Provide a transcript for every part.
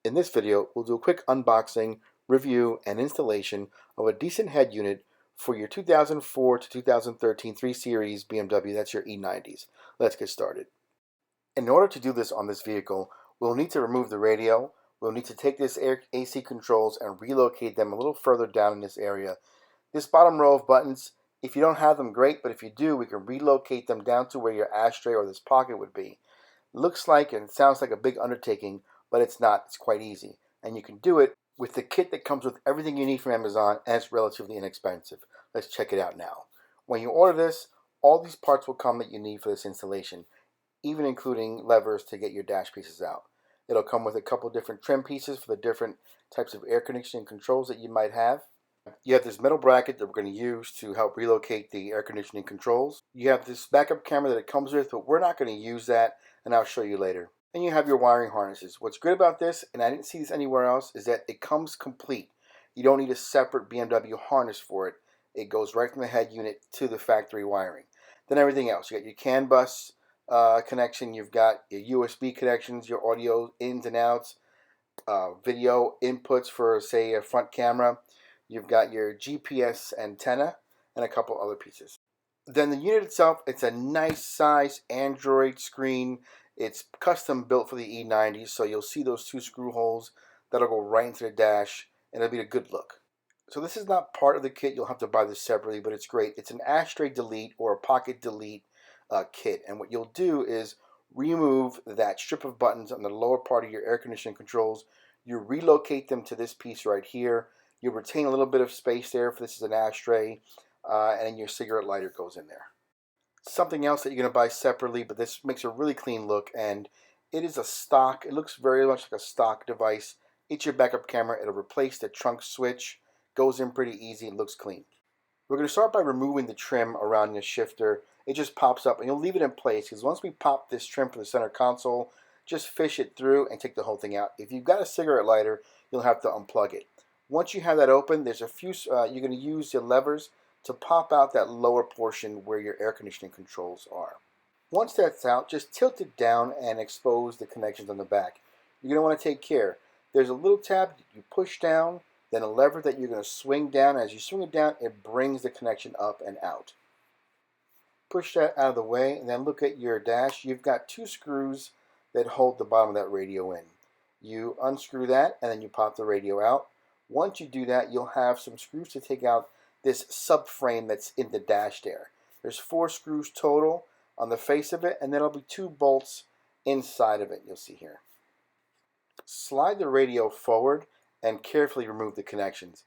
In this video, we'll do a quick unboxing, review, and installation of a decent head unit for your 2004 to 2013 3 Series BMW, that's your E90s. Let's get started. In order to do this on this vehicle, we'll need to remove the radio, we'll need to take this AC controls and relocate them a little further down in this area. This bottom row of buttons, if you don't have them, great, but if you do, we can relocate them down to where your ashtray or this pocket would be. Looks like and sounds like a big undertaking, but it's not. It's quite easy. And you can do it with the kit that comes with everything you need from Amazon, and it's relatively inexpensive. Let's check it out now. When you order this, all these parts will come that you need for this installation, even including levers to get your dash pieces out. It'll come with a couple different trim pieces for the different types of air conditioning controls that you might have. You have this metal bracket that we're going to use to help relocate the air conditioning controls. You have this backup camera that it comes with, but we're not going to use that, and I'll show you later. And you have your wiring harnesses. What's good about this, and I didn't see this anywhere else, is that it comes complete. You don't need a separate BMW harness for it. It goes right from the head unit to the factory wiring. Then everything else. You got your CAN bus connection. You've got your USB connections, your audio ins and outs, video inputs for, say, a front camera. You've got your GPS antenna and a couple other pieces. Then the unit itself, it's a nice size Android screen. It's custom built for the E90, so you'll see those two screw holes that'll go right into the dash, and it'll be a good look. So this is not part of the kit. You'll have to buy this separately, but it's great. It's an ashtray delete or a pocket delete kit, and what you'll do is remove that strip of buttons on the lower part of your air conditioning controls. You relocate them to this piece right here. You retain a little bit of space there, for this is an ashtray, and then your cigarette lighter goes in there. Something else that you're going to buy separately, but this makes a really clean look, and it is a stock. It looks very much like a stock device. It's your backup camera. It'll replace the trunk switch. Goes in pretty easy and looks clean. We're going to start by removing the trim around the shifter. It just pops up, and you'll leave it in place, because once we pop this trim for the center console, just fish it through and take the whole thing out. If you've got a cigarette lighter, you'll have to unplug it. Once you have that open, there's a few, you're going to use your levers to pop out that lower portion where your air conditioning controls are. Once that's out, just tilt it down and expose the connections on the back. You're going to want to take care. There's a little tab you push down, then a lever that you're going to swing down. As you swing it down, it brings the connection up and out. Push that out of the way, and then look at your dash. You've got two screws that hold the bottom of that radio in. You unscrew that, and then you pop the radio out. Once you do that, you'll have some screws to take out this subframe that's in the dash there. There's 4 screws total on the face of it, and then there'll be 2 bolts inside of it, you'll see here. Slide the radio forward and carefully remove the connections.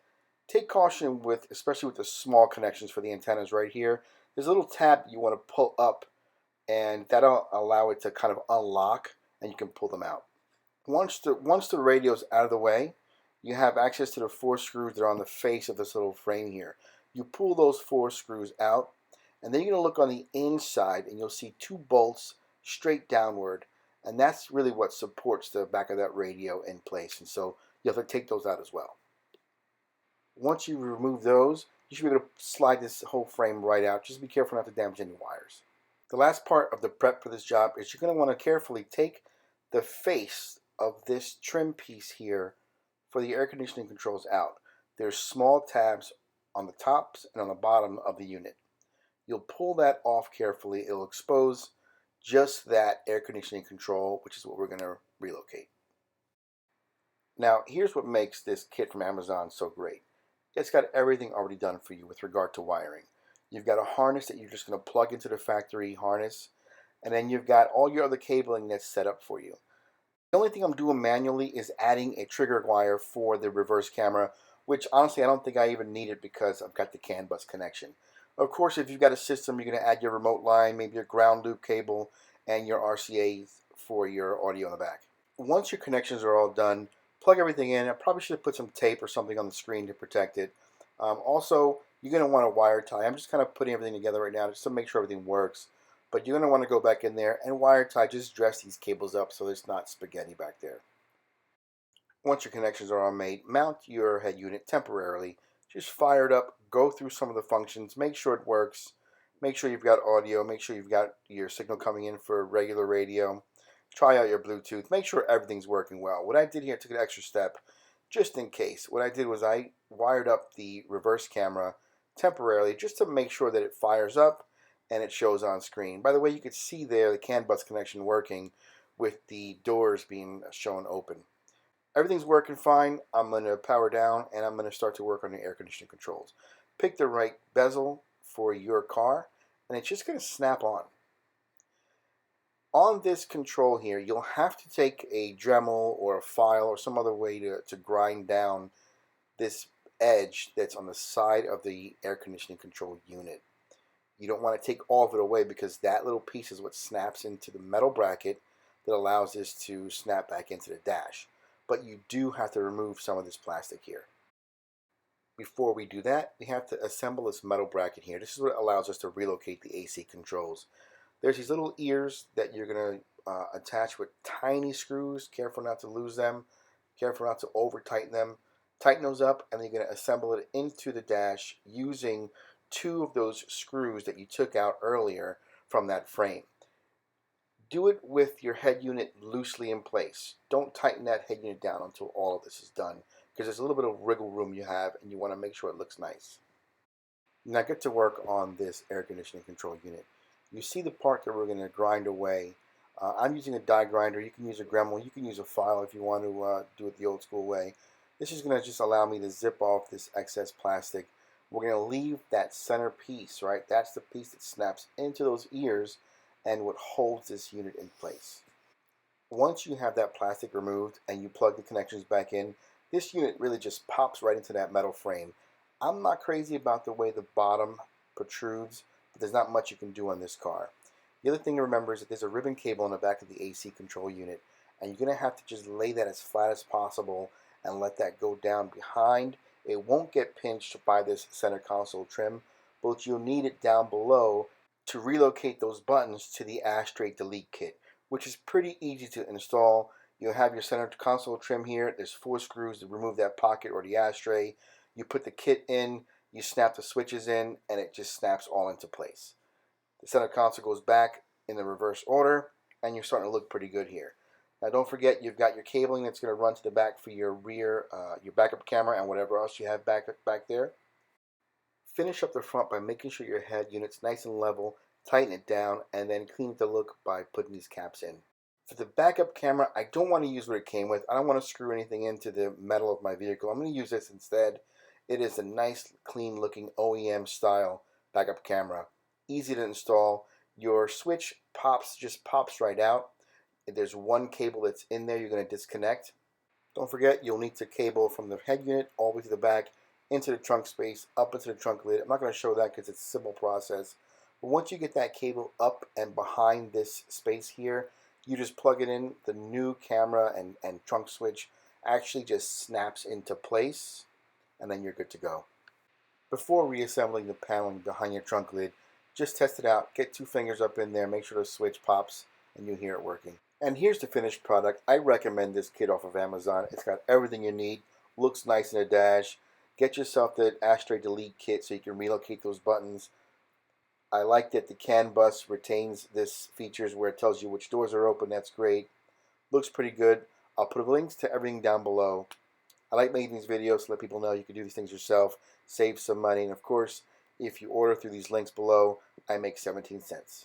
Take caution with, especially with the small connections for the antennas right here. There's a little tab you want to pull up, and that'll allow it to kind of unlock, and you can pull them out. Once the radio's out of the way, you have access to the 4 screws that are on the face of this little frame here. You pull those 4 screws out, and then you're going to look on the inside, and you'll see 2 bolts straight downward, and that's really what supports the back of that radio in place, and so you have to take those out as well. Once you remove those, you should be able to slide this whole frame right out. Just be careful not to damage any wires. The last part of the prep for this job is you're going to want to carefully take the face of this trim piece here for the air conditioning controls out. There's small tabs on the tops and on the bottom of the unit. You'll pull that off carefully. It'll expose just that air conditioning control, which is what we're going to relocate. Now, here's what makes this kit from Amazon so great. It's got everything already done for you with regard to wiring. You've got a harness that you're just going to plug into the factory harness, and then you've got all your other cabling that's set up for you. The only thing I'm doing manually is adding a trigger wire for the reverse camera, which honestly I don't think I even need it because I've got the CAN bus connection. Of course, if you've got a system, you're going to add your remote line, maybe your ground loop cable, and your RCA for your audio in the back. Once your connections are all done, plug everything in. I probably should have put some tape or something on the screen to protect it. Also, you're going to want to wire tie. I'm just kind of putting everything together right now just to make sure everything works. But you're going to want to go back in there and wire tie. Just dress these cables up so there's not spaghetti back there. Once your connections are all made, mount your head unit temporarily. Just fire it up, go through some of the functions, make sure it works, make sure you've got audio, make sure you've got your signal coming in for regular radio. try out your Bluetooth, make sure everything's working well. What I did here, I took an extra step just in case. What I did was I wired up the reverse camera temporarily just to make sure that it fires up and it shows on screen. By the way, you could see there the CAN bus connection working with the doors being shown open. Everything's working fine. I'm going to power down and I'm going to start to work on the air conditioning controls. Pick the right bezel for your car and it's just going to snap on. On this control here, you'll have to take a Dremel or a file or some other way to grind down this edge that's on the side of the air conditioning control unit. You don't want to take all of it away because that little piece is what snaps into the metal bracket that allows this to snap back into the dash. But you do have to remove some of this plastic here. Before we do that, we have to assemble this metal bracket here. This is what allows us to relocate the AC controls. There's these little ears that you're going to attach with tiny screws. Careful not to lose them. Careful not to over tighten them. Tighten those up and then you're going to assemble it into the dash using two of those screws that you took out earlier from that frame. Do it with your head unit loosely in place. Don't tighten that head unit down until all of this is done because there's a little bit of wriggle room you have and you want to make sure it looks nice. Now get to work on this air conditioning control unit. You see the part that we're going to grind away. I'm using a die grinder. You can use a Dremel. You can use a file if you want to do it the old school way. This is going to just allow me to zip off this excess plastic. We're going to leave that center piece, right? That's the piece that snaps into those ears and what holds this unit in place. Once you have that plastic removed and you plug the connections back in, this unit really just pops right into that metal frame. I'm not crazy about the way the bottom protrudes, but there's not much you can do on this car. The other thing to remember is that there's a ribbon cable in the back of the AC control unit, and you're going to have to just lay that as flat as possible and let that go down behind. It won't get pinched by this center console trim, but you'll need it down below to relocate those buttons to the Ashtray delete kit, which is pretty easy to install. You'll have your center console trim here. There's 4 screws to remove that pocket or the ashtray. You put the kit in, you snap the switches in, and it just snaps all into place. The center console goes back in the reverse order, and you're starting to look pretty good here. Now don't forget you've got your cabling that's going to run to the back for your rear, your backup camera and whatever else you have back there. Finish up the front by making sure your head unit's nice and level, tighten it down, and then clean the look by putting these caps in. For the backup camera, I don't want to use what it came with. I don't want to screw anything into the metal of my vehicle. I'm going to use this instead. It is a nice, clean looking OEM style backup camera. Easy to install. Your switch just pops right out. There's one cable that's in there you're going to disconnect. Don't forget you'll need to cable from the head unit all the way to the back, into the trunk space, up into the trunk lid. I'm not going to show that because it's a simple process. But once you get that cable up and behind this space here, you just plug it in. The new camera and trunk switch actually just snaps into place, and then you're good to go. Before reassembling the paneling behind your trunk lid, just test it out. Get 2 fingers up in there, make sure the switch pops, and you hear it working. And here's the finished product. I recommend this kit off of Amazon. It's got everything you need. Looks nice in the dash. Get yourself the Ashtray delete kit so you can relocate those buttons. I like that the CAN bus retains this features where it tells you which doors are open. That's great. Looks pretty good. I'll put links to everything down below. I like making these videos to let people know you can do these things yourself, save some money, and of course, if you order through these links below, I make 17 cents.